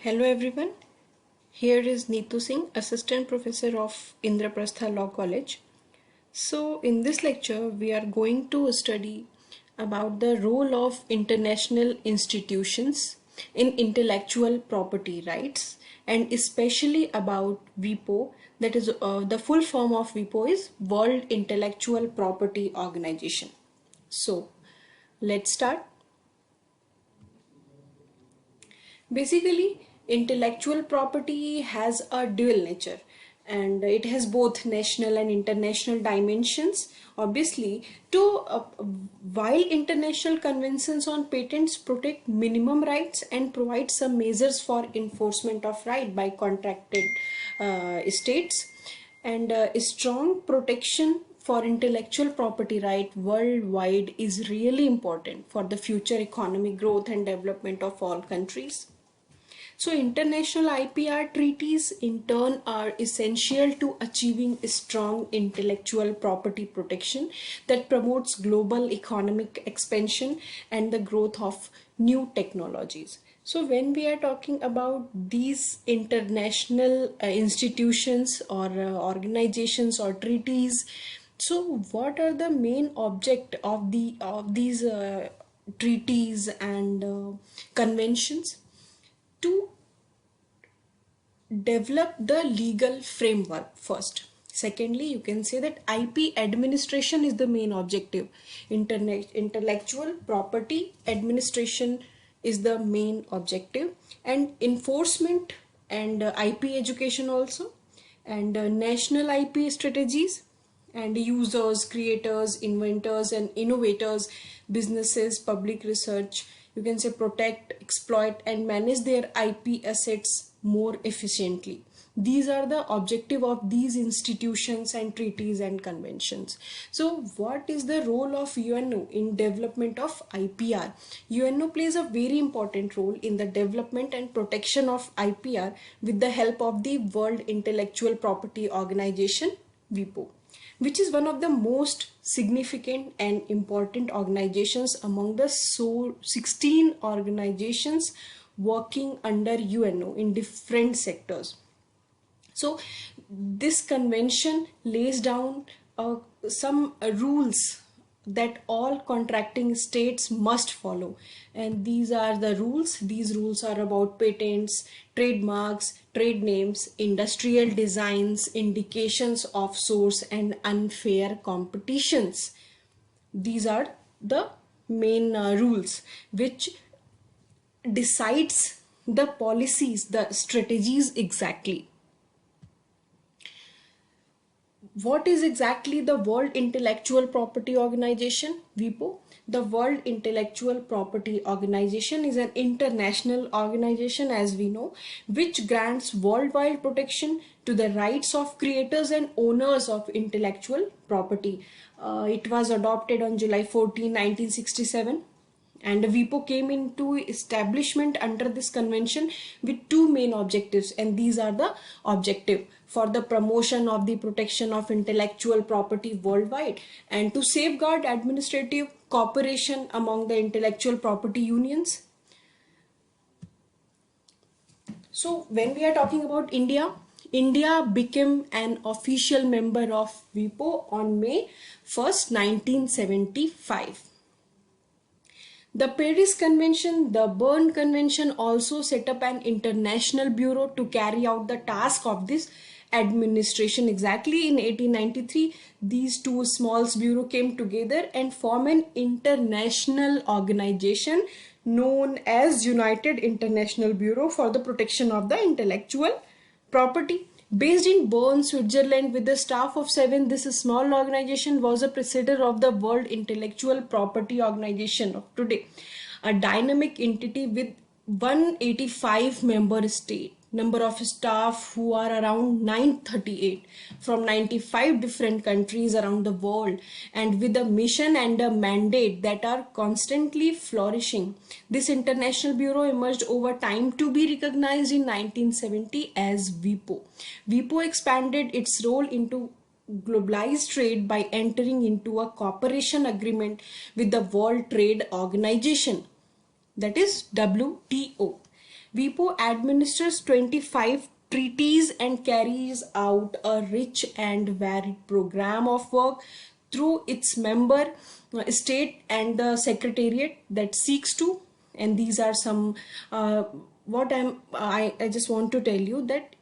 Hello everyone, here is Neetu Singh, Assistant Professor of Indraprastha Law College. So in this lecture we are going to study about the role of international institutions in intellectual property rights and especially about WIPO, that is the full form of WIPO is World Intellectual Property Organization. So let's start. Basically, intellectual property has a dual nature and it has both national and international dimensions. Obviously, while international conventions on patents protect minimum rights and provide some measures for enforcement of right by contracted states, and a strong protection for intellectual property right worldwide is really important for the future economic growth and development of all countries. So international IPR treaties in turn are essential to achieving strong intellectual property protection that promotes global economic expansion and the growth of new technologies. So when we are talking about these international institutions or organizations or treaties, so what are the main object of these treaties and conventions? To develop the legal framework first. Secondly, you can say that IP administration is the main objective. Intellectual property administration is the main objective, and enforcement and IP education also, and national IP strategies, and users, creators, inventors and innovators, businesses, public research, you can say protect, exploit and manage their IP assets more efficiently. These are the objective of these institutions and treaties and conventions. So what is the role of UNO in development of IPR? UNO plays a very important role in the development and protection of IPR with the help of the World Intellectual Property Organization, WIPO, which is one of the most significant and important organizations among the 16 organizations working under UNO in different sectors. So this convention lays down some rules that all contracting states must follow, and these are the rules. These rules are about patents, trademarks, trade names, industrial designs, indications of source and unfair competitions. These are the main rules which decides the policies, the strategies exactly. What is exactly the World Intellectual Property Organization, WIPO? The World Intellectual Property Organization is an international organization, as we know, which grants worldwide protection to the rights of creators and owners of intellectual property. It was adopted on July 14, 1967. And WIPO came into establishment under this convention with two main objectives, and these are the objective for the promotion of the protection of intellectual property worldwide and to safeguard administrative cooperation among the intellectual property unions. So when we are talking about India, India became an official member of WIPO on May 1st, 1975. The Paris Convention, the Berne Convention also set up an international bureau to carry out the task of this administration. Exactly in 1893, these two small bureaus came together and formed an international organization known as United International Bureau for the Protection of the Intellectual Property. Based in Bern, Switzerland, with a staff of 7, this small organization was a precedent of the World Intellectual Property Organization of today, a dynamic entity with 185 member states. Number of staff who are around 938 from 95 different countries around the world, and with a mission and a mandate that are constantly flourishing. This international bureau emerged over time to be recognized in 1970 as WIPO. WIPO expanded its role into globalized trade by entering into a cooperation agreement with the World Trade Organization, that is WTO. WIPO administers 25 treaties and carries out a rich and varied program of work through its member state and the secretariat that seeks to. And these are some what I just want to tell you that